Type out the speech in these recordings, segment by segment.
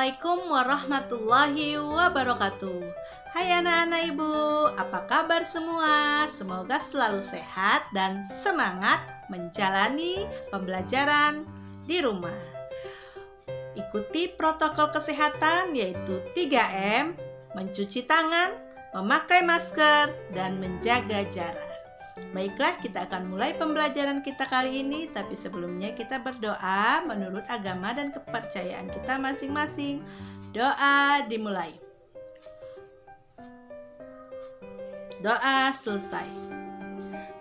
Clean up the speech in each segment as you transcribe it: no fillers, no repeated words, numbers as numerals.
Assalamualaikum warahmatullahi wabarakatuh. Hai anak-anak ibu, apa kabar semua? Semoga selalu sehat dan semangat menjalani pembelajaran di rumah. Ikuti protokol kesehatan yaitu 3M, mencuci tangan, memakai masker, dan menjaga jarak. Baiklah, kita akan mulai pembelajaran kita kali ini, tapi sebelumnya kita berdoa menurut agama dan kepercayaan kita masing-masing. Doa dimulai. Doa selesai.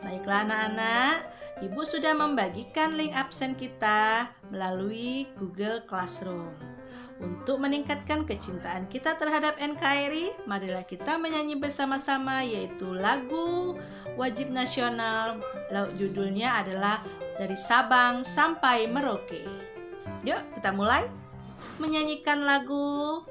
Baiklah anak-anak, Ibu sudah membagikan link absen kita melalui Google Classroom. Untuk meningkatkan kecintaan kita terhadap NKRI, marilah kita menyanyi bersama-sama yaitu lagu wajib nasional. Judulnya adalah Dari Sabang Sampai Merauke. Yuk kita mulai menyanyikan lagu.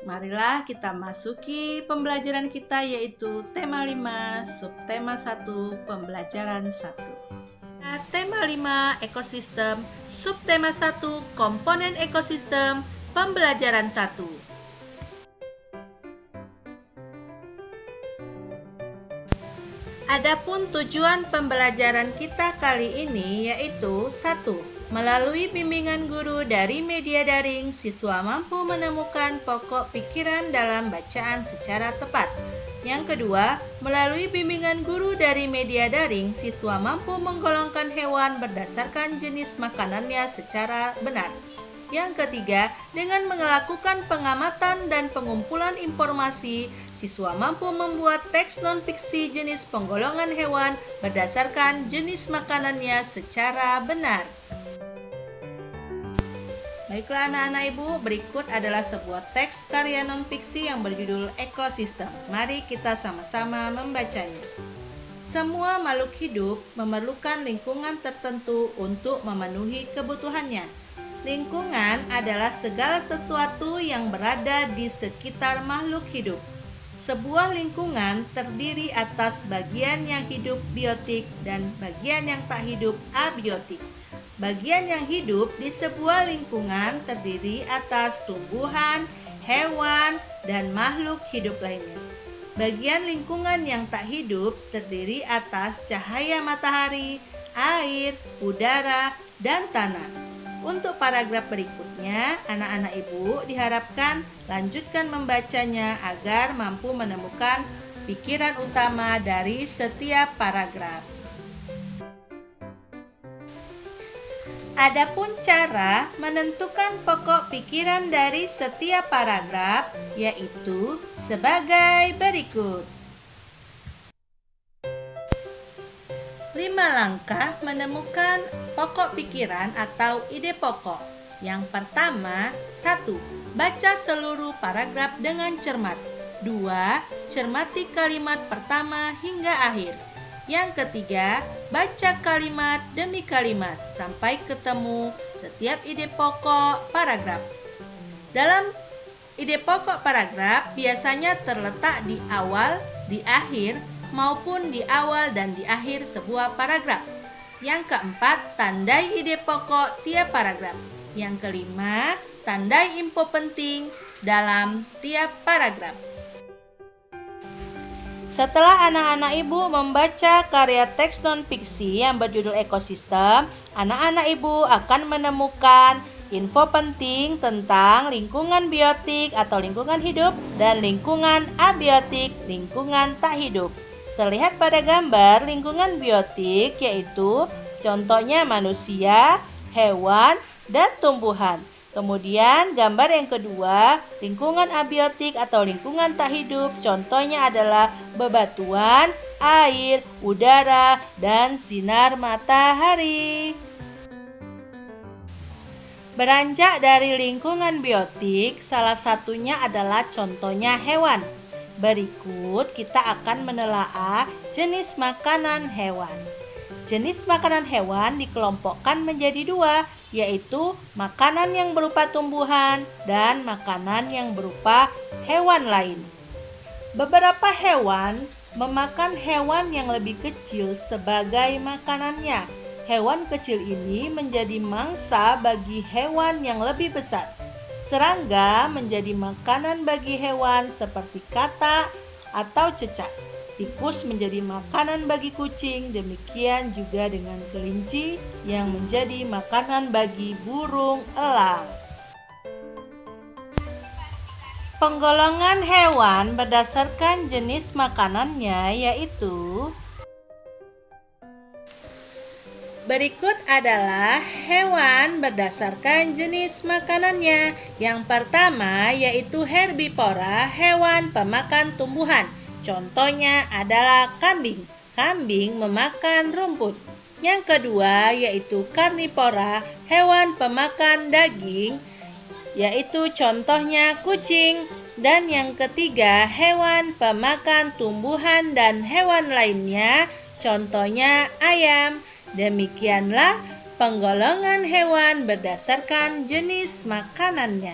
Marilah kita masuki pembelajaran kita yaitu tema 5, subtema 1, pembelajaran 1. Tema 5, ekosistem, subtema 1, komponen ekosistem, pembelajaran 1. Adapun tujuan pembelajaran kita kali ini yaitu 1. Melalui bimbingan guru dari media daring, siswa mampu menemukan pokok pikiran dalam bacaan secara tepat. Yang kedua, melalui bimbingan guru dari media daring, siswa mampu menggolongkan hewan berdasarkan jenis makanannya secara benar. Yang ketiga, dengan melakukan pengamatan dan pengumpulan informasi, siswa mampu membuat teks non-fiksi jenis penggolongan hewan berdasarkan jenis makanannya secara benar. Baiklah anak-anak ibu, berikut adalah sebuah teks karya non-fiksi yang berjudul Ekosistem. Mari kita sama-sama membacanya. Semua makhluk hidup memerlukan lingkungan tertentu untuk memenuhi kebutuhannya. Lingkungan adalah segala sesuatu yang berada di sekitar makhluk hidup. Sebuah lingkungan terdiri atas bagian yang hidup biotik dan bagian yang tak hidup abiotik. Bagian yang hidup di sebuah lingkungan terdiri atas tumbuhan, hewan, dan makhluk hidup lainnya. Bagian lingkungan yang tak hidup terdiri atas cahaya matahari, air, udara, dan tanah. Untuk paragraf berikutnya, anak-anak ibu diharapkan lanjutkan membacanya agar mampu menemukan pikiran utama dari setiap paragraf. Adapun cara menentukan pokok pikiran dari setiap paragraf yaitu sebagai berikut. 5 langkah menemukan pokok pikiran atau ide pokok. Yang pertama, 1. Baca seluruh paragraf dengan cermat. 2. Cermati kalimat pertama hingga akhir. Yang ketiga, baca kalimat demi kalimat sampai ketemu setiap ide pokok paragraf. Dalam ide pokok paragraf biasanya terletak di awal, di akhir, maupun di awal dan di akhir sebuah paragraf. Yang keempat, tandai ide pokok tiap paragraf. Yang kelima, tandai info penting dalam tiap paragraf. Setelah anak-anak ibu membaca karya teks non-fiksi yang berjudul Ekosistem, anak-anak ibu akan menemukan info penting tentang lingkungan biotik atau lingkungan hidup dan lingkungan abiotik, lingkungan tak hidup. Terlihat pada gambar lingkungan biotik yaitu contohnya manusia, hewan, dan tumbuhan. Kemudian gambar yang kedua, lingkungan abiotik atau lingkungan tak hidup, contohnya adalah bebatuan, air, udara, dan sinar matahari. Beranjak dari lingkungan biotik, salah satunya adalah contohnya hewan. Berikut kita akan menelaah jenis makanan hewan. Jenis makanan hewan dikelompokkan menjadi 2, yaitu makanan yang berupa tumbuhan dan makanan yang berupa hewan lain. Beberapa hewan memakan hewan yang lebih kecil sebagai makanannya. Hewan kecil ini menjadi mangsa bagi hewan yang lebih besar. Serangga menjadi makanan bagi hewan seperti katak atau cecak. Tikus menjadi makanan bagi kucing, demikian juga dengan kelinci yang menjadi makanan bagi burung elang. Penggolongan hewan berdasarkan jenis makanannya yaitu berikut adalah hewan berdasarkan jenis makanannya. Yang pertama yaitu herbivora, hewan pemakan tumbuhan. Contohnya adalah kambing. Kambing memakan rumput. Yang kedua yaitu karnivora, hewan pemakan daging, yaitu contohnya kucing. Dan yang ketiga hewan pemakan tumbuhan dan hewan lainnya, contohnya ayam. Demikianlah penggolongan hewan berdasarkan jenis makanannya.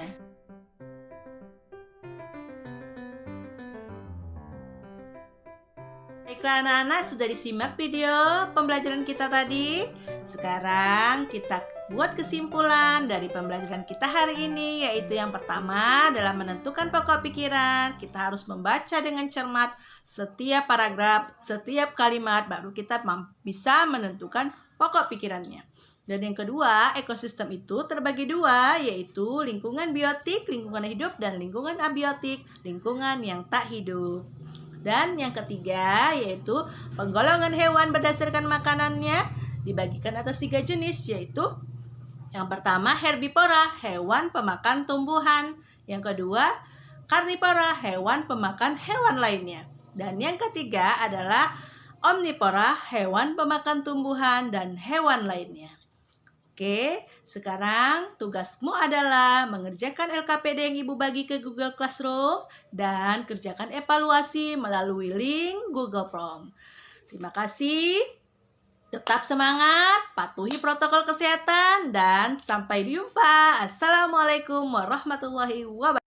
Baiklah anak-anak, sudah disimak video pembelajaran kita tadi. Sekarang kita buat kesimpulan dari pembelajaran kita hari ini, yaitu yang pertama dalam menentukan pokok pikiran, kita harus membaca dengan cermat setiap paragraf, setiap kalimat, baru kita bisa menentukan pokok pikirannya. Dan yang kedua, ekosistem itu terbagi dua, yaitu lingkungan biotik, lingkungan hidup, dan lingkungan abiotik, lingkungan yang tak hidup. Dan yang ketiga yaitu penggolongan hewan berdasarkan makanannya dibagikan atas 3 jenis, yaitu yang pertama herbivora, hewan pemakan tumbuhan. Yang kedua karnivora, hewan pemakan hewan lainnya. Dan yang ketiga adalah omnivora, hewan pemakan tumbuhan dan hewan lainnya. Oke, sekarang tugasmu adalah mengerjakan LKPD yang Ibu bagi ke Google Classroom dan kerjakan evaluasi melalui link Google Form. Terima kasih. Tetap semangat, patuhi protokol kesehatan, dan sampai jumpa. Assalamualaikum warahmatullahi wabarakatuh.